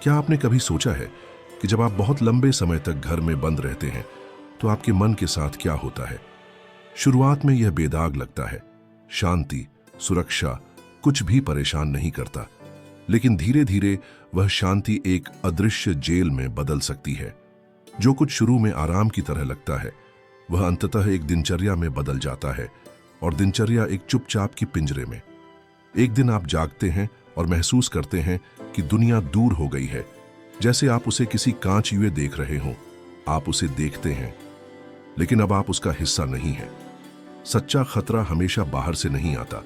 क्या आपने कभी सोचा है कि जब आप बहुत लंबे समय तक घर में बंद रहते हैं तो आपके मन के साथ क्या होता है? शुरुआत में यह बेदाग लगता है, शांति, सुरक्षा, कुछ भी परेशान नहीं करता। लेकिन धीरे धीरे वह शांति एक अदृश्य जेल में बदल सकती है। जो कुछ शुरू में आराम की तरह लगता है वह अंततः एक दिनचर्या में बदल जाता है, और दिनचर्या एक चुपचाप की पिंजरे में। एक दिन आप जागते हैं और महसूस करते हैं कि दुनिया दूर हो गई है, जैसे आप उसे किसी कांच युए देख रहे हों। आप उसे देखते हैं, लेकिन अब आप उसका हिस्सा नहीं हैं। सच्चा खतरा हमेशा बाहर से नहीं आता,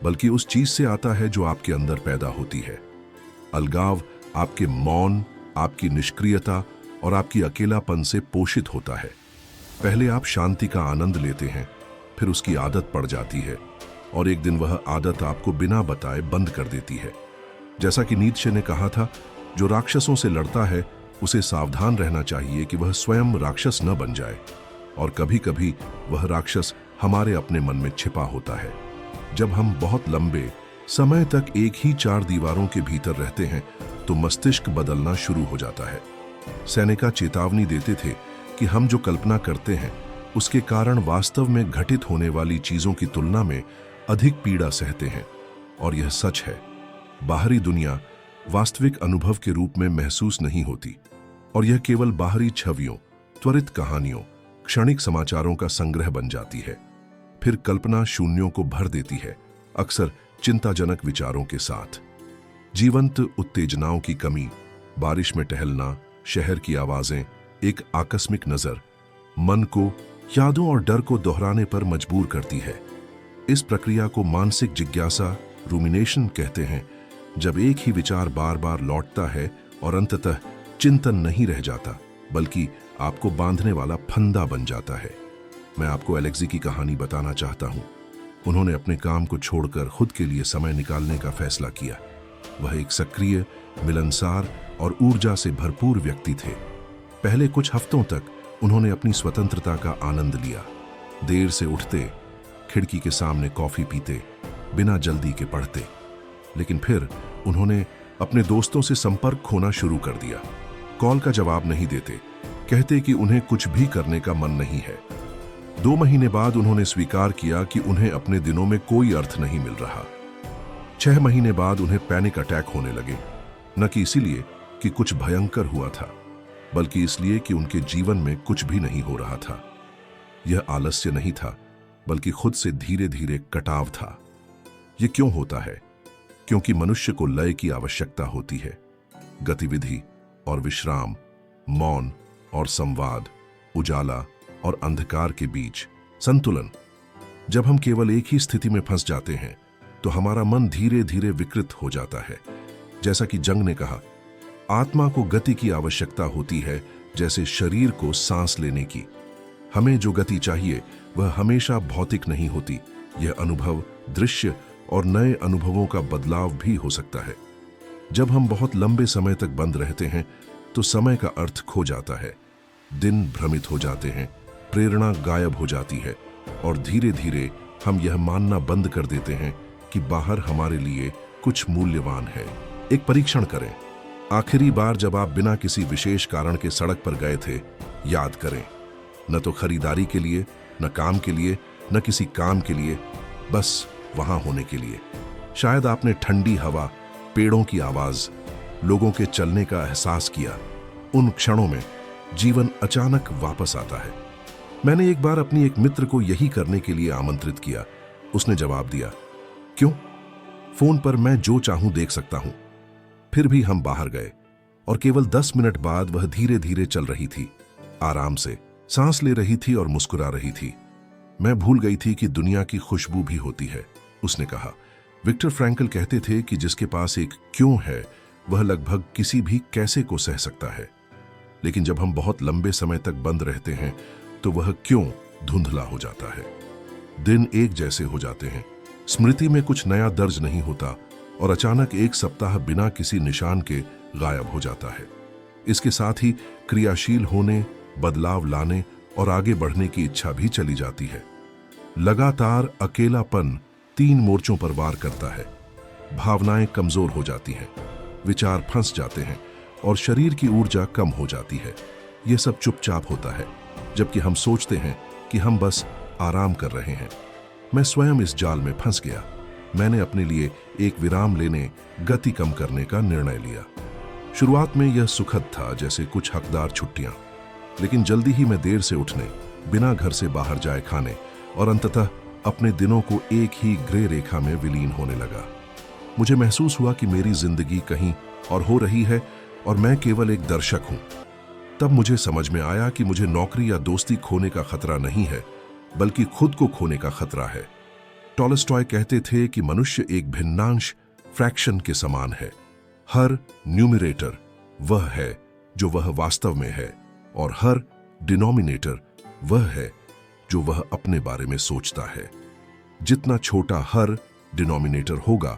बल्कि उस चीज से आता है जो आपके अंदर पैदा होती है। अलगाव आपके मौन, आपकी निष्क्रियता और आपकी अकेलापन से पोषित होता है। पहले आप शांति का आनंद लेते हैं, फिर उसकी आदत पड़ जाती है, और एक दिन वह आदत आपको बिना बताए बंद कर देती है। जैसा कि नीत्शे ने कहा था, जो राक्षसों से लड़ता है उसे सावधान रहना चाहिए कि वह स्वयं राक्षस न बन जाए। और कभी कभी वह राक्षस हमारे अपने मन में छिपा होता है। जब हम बहुत लंबे समय तक एक ही चार दीवारों के भीतर रहते हैं तो मस्तिष्क बदलना शुरू हो जाता है। सेनेका चेतावनी देते थे कि हम जो कल्पना करते हैं उसके कारण वास्तव में घटित होने वाली चीजों की तुलना में अधिक पीड़ा सहते हैं। और यह सच है। बाहरी दुनिया वास्तविक अनुभव के रूप में महसूस नहीं होती, और यह केवल बाहरी छवियों, त्वरित कहानियों, क्षणिक समाचारों का संग्रह बन जाती है। फिर कल्पना शून्यों को भर देती है, अक्सर चिंताजनक विचारों के साथ। जीवंत उत्तेजनाओं की कमी, बारिश में टहलना, शहर की आवाजें, एक आकस्मिक नजर मन को यादों और डर को दोहराने पर मजबूर करती है। इस प्रक्रिया को मानसिक जिज्ञासा, रूमिनेशन कहते हैं, जब एक ही विचार बार बार लौटता है और अंततः चिंतन नहीं रह जाता, बल्कि आपको बांधने वाला फंदा बन जाता है। मैं आपको एलेक्सी की कहानी बताना चाहता हूं। उन्होंने अपने काम को छोड़कर खुद के लिए समय निकालने का फैसला किया। वह एक सक्रिय, मिलनसार और ऊर्जा से भरपूर व्यक्ति थे। पहले कुछ हफ्तों तक उन्होंने अपनी स्वतंत्रता का आनंद लिया। देर से उठते, खिड़की के सामने कॉफी पीते, बिना जल्दी के पढ़ते। लेकिन फिर उन्होंने अपने दोस्तों से संपर्क खोना शुरू कर दिया। कॉल का जवाब नहीं देते, कहते कि उन्हें कुछ भी करने का मन नहीं है। 2 महीने बाद उन्होंने स्वीकार किया कि उन्हें अपने दिनों में कोई अर्थ नहीं मिल रहा। 6 महीने बाद उन्हें पैनिक अटैक होने लगे, न कि इसीलिए कि कुछ भयंकर हुआ था, बल्कि इसलिए कि उनके जीवन में कुछ भी नहीं हो रहा था। यह आलस्य नहीं था, बल्कि खुद से धीरे धीरे कटाव था। यह क्यों होता है? क्योंकि मनुष्य को लय की आवश्यकता होती है। गतिविधि और विश्राम, मौन और संवाद, उजाला और अंधकार के बीच संतुलन। जब हम केवल एक ही स्थिति में फंस जाते हैं तो हमारा मन धीरे धीरे विकृत हो जाता है। जैसा कि जंग ने कहा, आत्मा को गति की आवश्यकता होती है जैसे शरीर को सांस लेने की। हमें जो गति चाहिए वह हमेशा भौतिक नहीं होती। यह अनुभव, दृश्य और नए अनुभवों का बदलाव भी हो सकता है। जब हम बहुत लंबे समय तक बंद रहते हैं तो समय का अर्थ खो जाता है। दिन भ्रमित हो जाते हैं, प्रेरणा गायब हो जाती है, और धीरे धीरे हम यह मानना बंद कर देते हैं कि बाहर हमारे लिए कुछ मूल्यवान है। एक परीक्षण करें। आखिरी बार जब आप बिना किसी विशेष कारण के सड़क पर गए थे, याद करें। न तो खरीदारी के लिए, न काम के लिए, न किसी काम के लिए, बस वहां होने के लिए। शायद आपने ठंडी हवा, पेड़ों की आवाज, लोगों के चलने का एहसास किया। उन क्षणों में जीवन अचानक वापस आता है। मैंने एक बार अपनी एक मित्र को यही करने के लिए आमंत्रित किया। उसने जवाब दिया, क्यों? फोन पर मैं जो चाहूं देख सकता हूं। फिर भी हम बाहर गए, और केवल 10 मिनट बाद वह धीरे धीरे चल रही थी, आराम से सांस ले रही थी और मुस्कुरा रही थी। मैं भूल गई थी कि दुनिया की खुशबू भी होती है, उसने कहा। विक्टर फ्रैंकल कहते थे कि जिसके पास एक क्यों है वह लगभग किसी भी कैसे को सह सकता है। लेकिन जब हम बहुत लंबे समय तक बंद रहते हैं तो वह क्यों धुंधला हो जाता है। दिन एक जैसे हो जाते हैं, स्मृति में कुछ नया दर्ज नहीं होता, और अचानक एक सप्ताह बिना किसी निशान के गायब हो जाता है। इसके साथ ही क्रियाशील होने, बदलाव लाने और आगे बढ़ने की इच्छा भी चली जाती है। लगातार अकेलापन 3 मोर्चों पर वार करता है। भावनाएं कमजोर हो जाती हैं, विचार फंस जाते हैं, और शरीर की ऊर्जा कम हो जाती है। यह सब चुपचाप होता है, जबकि हम सोचते हैं कि हम बस आराम कर रहे हैं। मैं स्वयं इस जाल में फंस गया। मैंने अपने लिए एक विराम लेने, गति कम करने का निर्णय लिया। शुरुआत में यह सुखद था, जैसे कुछ हकदार छुट्टियां, लेकिन जल्दी ही मैं देर से उठने, बिना घर से बाहर जाए खाने और अंततः अपने दिनों को एक ही ग्रे रेखा में विलीन होने लगा। मुझे महसूस हुआ कि मेरी जिंदगी कहीं और हो रही है और मैं केवल एक दर्शक हूं। तब मुझे समझ में आया कि मुझे नौकरी या दोस्ती खोने का खतरा नहीं है, बल्कि खुद को खोने का खतरा है। टॉलस्टॉय कहते थे कि मनुष्य एक भिन्नांश फ्रैक्शन के समान है। हर न्यूमरेटर वह है जो वह वास्तव में है, और हर डिनोमिनेटर वह है जो वह अपने बारे में सोचता है। जितना छोटा हर डिनोमिनेटर होगा,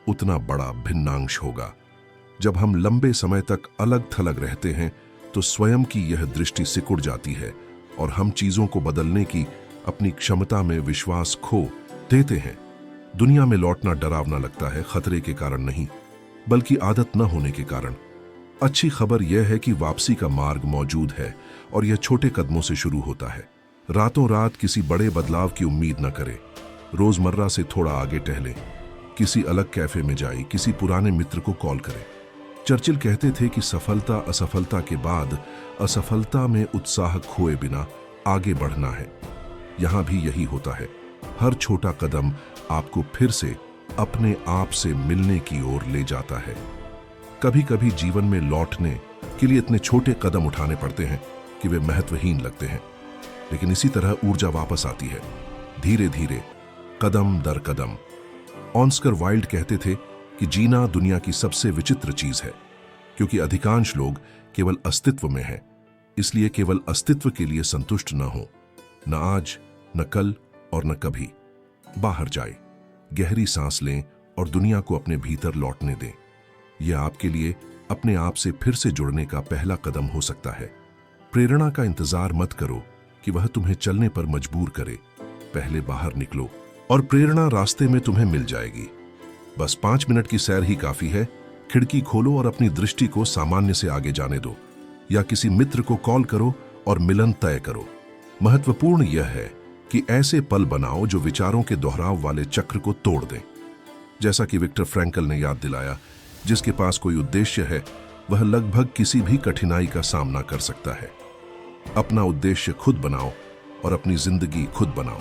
उतना बड़ा भिन्नांश होगा। जब हम लंबे समय तक अलग थलग रहते हैं तो स्वयं की यह दृष्टि सिकुड़ जाती है और हम चीजों को बदलने की अपनी क्षमता में विश्वास खो देते हैं। दुनिया में लौटना डरावना लगता है, खतरे के कारण नहीं, बल्कि आदत न होने के कारण। अच्छी खबर यह है कि वापसी का मार्ग मौजूद है और यह छोटे कदमों से शुरू होता है। रातों रात किसी बड़े बदलाव की उम्मीद न करें। रोजमर्रा से थोड़ा आगे टहलें, किसी अलग कैफे में जाएं, किसी पुराने मित्र को कॉल करें। चर्चिल कहते थे कि सफलता असफलता के बाद असफलता में उत्साह खोए बिना आगे बढ़ना है। यहां भी यही होता है। हर छोटा कदम आपको फिर से अपने आप से मिलने की ओर ले जाता है। कभी कभी जीवन में लौटने के लिए इतने छोटे कदम उठाने पड़ते हैं कि वे महत्वहीन लगते हैं, लेकिन इसी तरह ऊर्जा वापस आती है, धीरे धीरे, कदम दर कदम। ऑस्कर वाइल्ड कहते थे कि जीना दुनिया की सबसे विचित्र चीज है, क्योंकि अधिकांश लोग केवल अस्तित्व में हैं। इसलिए केवल अस्तित्व के लिए संतुष्ट न हो, न आज, न कल और न कभी। बाहर जाए, गहरी सांस लें और दुनिया को अपने भीतर लौटने दें। यह आपके लिए अपने आप से फिर से जुड़ने का पहला कदम हो सकता है। प्रेरणा का इंतजार मत करो कि वह तुम्हें चलने पर मजबूर करे। पहले बाहर निकलो और प्रेरणा रास्ते में तुम्हें मिल जाएगी। बस 5 मिनट की सैर ही काफी है। खिड़की खोलो और अपनी दृष्टि को सामान्य से आगे जाने दो, या किसी मित्र को कॉल करो और मिलन तय करो। महत्वपूर्ण यह है कि ऐसे पल बनाओ जो विचारों के दोहराव वाले चक्र को तोड़ दें। जैसा कि विक्टर फ्रैंकल ने याद दिलाया, जिसके पास कोई उद्देश्य है वह लगभग किसी भी कठिनाई का सामना कर सकता है। अपना उद्देश्य खुद बनाओ और अपनी जिंदगी खुद बनाओ।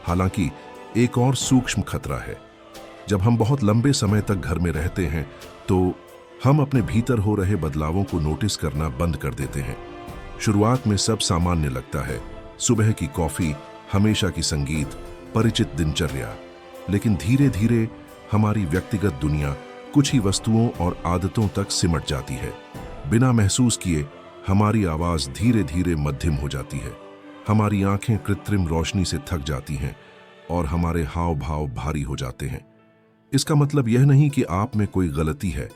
हालांकि एक और सूक्ष्म खतरा है। जब हम बहुत लंबे समय तक घर में रहते हैं तो हम अपने भीतर हो रहे बदलावों को नोटिस करना बंद कर देते हैं। शुरुआत में सब सामान्य लगता है, सुबह की कॉफी, हमेशा की संगीत, परिचित दिनचर्या। लेकिन धीरे धीरे हमारी व्यक्तिगत दुनिया कुछ ही वस्तुओं और आदतों तक सिमट जाती है। बिना महसूस किए हमारी आवाज धीरे धीरे मध्यम हो जाती है, हमारी आंखें कृत्रिम रोशनी से थक जाती हैं और हमारे हाव भाव भारी हो जाते हैं। इसका मतलब यह नहीं कि आप में कोई गलती है,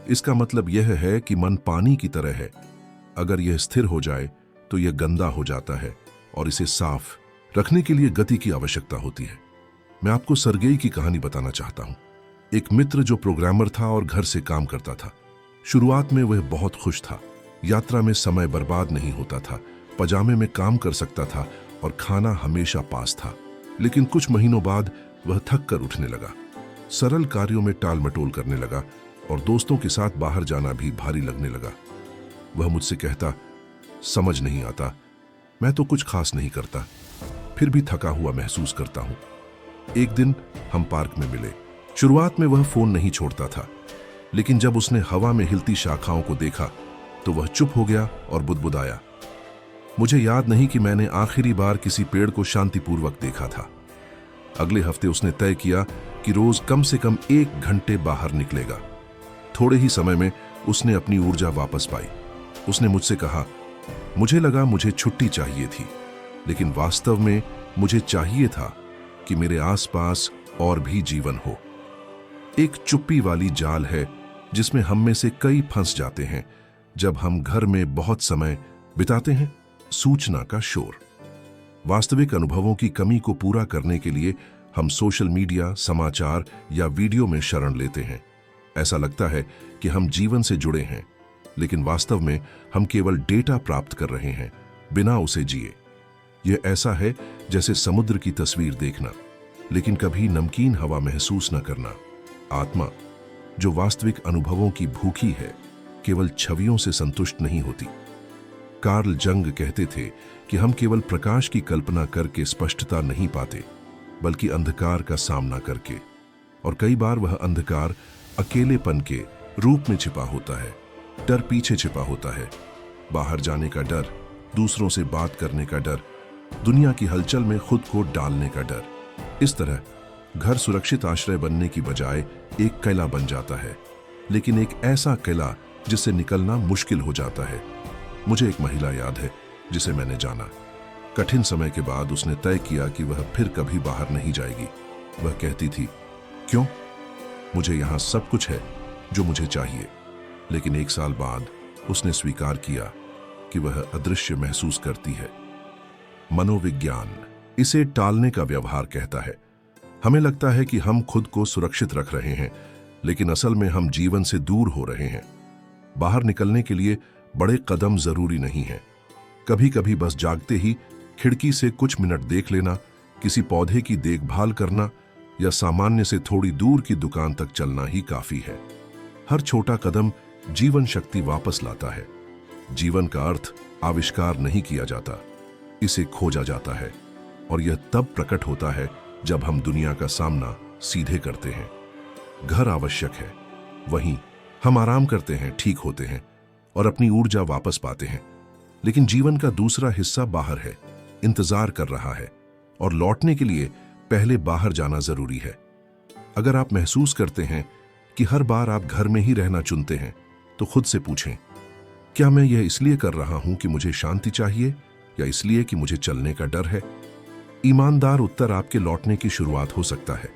इसका मतलब यह है कि मन पानी की तरह है। अगर यह स्थिर हो जाए तो यह गंदा हो जाता है और इसे साफ रखने के लिए गति की आवश्यकता होती है। मैं आपको सर्गेई की कहानी बताना चाहता हूं। एक मित्र जो प्रोग्रामर था और घर से काम करता था। शुरुआत में वह बहुत खुश था। यात्रा में समय बर्बाद नहीं होता था, पजामे में काम कर सकता था और खाना हमेशा पास था। लेकिन कुछ महीनों बाद वह थक कर उठने लगा, सरल कार्यों में टाल मटोल करने लगा और दोस्तों के साथ बाहर जाना भी भारी लगने लगा। वह मुझसे कहता, समझ नहीं आता, मैं तो कुछ खास नहीं करता, फिर भी थका हुआ महसूस करता हूं। एक दिन हम पार्क में मिले। शुरुआत में वह फोन नहीं छोड़ता था, लेकिन जब उसने हवा में हिलती शाखाओं को देखा तो वह चुप हो गया और बुदबुदाया। मुझे याद नहीं कि मैंने आखिरी बार किसी पेड़ को शांतिपूर्वक देखा था। अगले हफ्ते उसने तय किया कि रोज कम से कम 1 घंटे बाहर निकलेगा। थोड़े ही समय में उसने अपनी ऊर्जा वापस पाई। उसने मुझसे कहा, मुझे लगा मुझे छुट्टी चाहिए थी, लेकिन वास्तव में मुझे चाहिए था कि मेरे आसपास और भी जीवन हो। एक चुप्पी वाली जाल है जिसमें हम में से कई फंस जाते हैं जब हम घर में बहुत समय बिताते हैं। सूचना का शोर, वास्तविक अनुभवों की कमी को पूरा करने के लिए हम सोशल मीडिया, समाचार या वीडियो में शरण लेते हैं। ऐसा लगता है कि हम जीवन से जुड़े हैं, लेकिन वास्तव में हम केवल डेटा प्राप्त कर रहे हैं, बिना उसे जिए। यह ऐसा है जैसे समुद्र की तस्वीर देखना, लेकिन कभी नमकीन हवा महसूस न करना। आत्मा, जो वास्तविक अनुभवों की भूखी है, केवल छवियों से संतुष्ट नहीं होती। कार्ल जंग कहते थे कि हम केवल प्रकाश की कल्पना करके स्पष्टता नहीं पाते, बल्कि अंधकार का सामना करके। और कई बार वह अंधकार अकेलेपन के रूप में छिपा होता है। डर पीछे छिपा होता है, बाहर जाने का डर, दूसरों से बात करने का डर, दुनिया की हलचल में खुद को डालने का डर। इस तरह घर सुरक्षित आश्रय बनने की बजाय एक किला बन जाता है, लेकिन एक ऐसा किला जिससे निकलना मुश्किल हो जाता है। मुझे एक महिला याद है जिसे मैंने जाना। कठिन समय के बाद उसने तय किया कि वह फिर कभी बाहर नहीं जाएगी। वह कहती थी, क्यों? मुझे यहाँ सब कुछ है जो मुझे चाहिए। लेकिन 1 साल बाद उसने स्वीकार किया कि वह अदृश्य महसूस करती है। मनोविज्ञान इसे टालने का व्यवहार कहता है। हमें लगता है कि हम खुद को सुरक्षित रख रहे हैं, लेकिन असल में हम जीवन से दूर हो रहे हैं। बाहर निकलने के लिए बड़े कदम जरूरी नहीं है। कभी कभी बस जागते ही खिड़की से कुछ मिनट देख लेना, किसी पौधे की देखभाल करना या सामान्य से थोड़ी दूर की दुकान तक चलना ही काफी है। हर छोटा कदम जीवन शक्ति वापस लाता है। जीवन का अर्थ आविष्कार नहीं किया जाता, इसे खोजा जाता है। और यह तब प्रकट होता है जब हम दुनिया का सामना सीधे करते हैं। घर आवश्यक है, वहीं हम आराम करते हैं, ठीक होते हैं और अपनी ऊर्जा वापस पाते हैं। लेकिन जीवन का दूसरा हिस्सा बाहर है, इंतजार कर रहा है, और लौटने के लिए पहले बाहर जाना जरूरी है। अगर आप महसूस करते हैं कि हर बार आप घर में ही रहना चुनते हैं, तो खुद से पूछें, क्या मैं यह इसलिए कर रहा हूं कि मुझे शांति चाहिए या इसलिए कि मुझे चलने का डर है? ईमानदार उत्तर आपके लौटने की शुरुआत हो सकता है।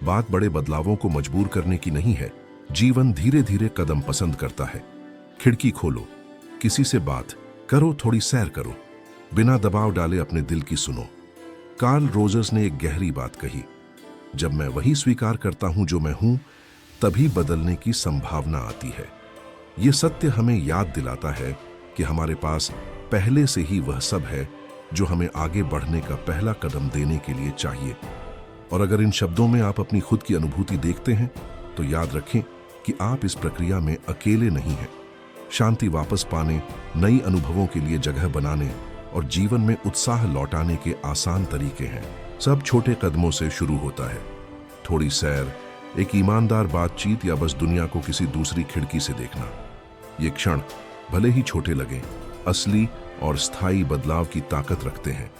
बात बड़े बदलावों को मजबूर करने की नहीं है। जीवन धीरे धीरे कदम पसंद करता है। खिड़की खोलो, किसी से बात करो, थोड़ी सैर करो, बिना दबाव डाले अपने दिल की सुनो। कार्ल रोजर्स ने एक गहरी बात कही, जब मैं वही स्वीकार करता हूं जो मैं हूं, तभी बदलने की संभावना आती है। यह सत्य हमें याद दिलाता है कि हमारे पास पहले से ही वह सब है जो हमें आगे बढ़ने का पहला कदम देने के लिए चाहिए। और अगर इन शब्दों में आप अपनी खुद की अनुभूति देखते हैं, तो याद रखें कि आप इस प्रक्रिया में अकेले नहीं हैं। शांति वापस पाने, नई अनुभवों के लिए जगह बनाने और जीवन में उत्साह लौटाने के आसान तरीके हैं। सब छोटे कदमों से शुरू होता है। थोड़ी सैर, एक ईमानदार बातचीत या बस दुनिया को किसी दूसरी खिड़की से देखना। ये क्षण भले ही छोटे लगें, असली और स्थायी बदलाव की ताकत रखते हैं।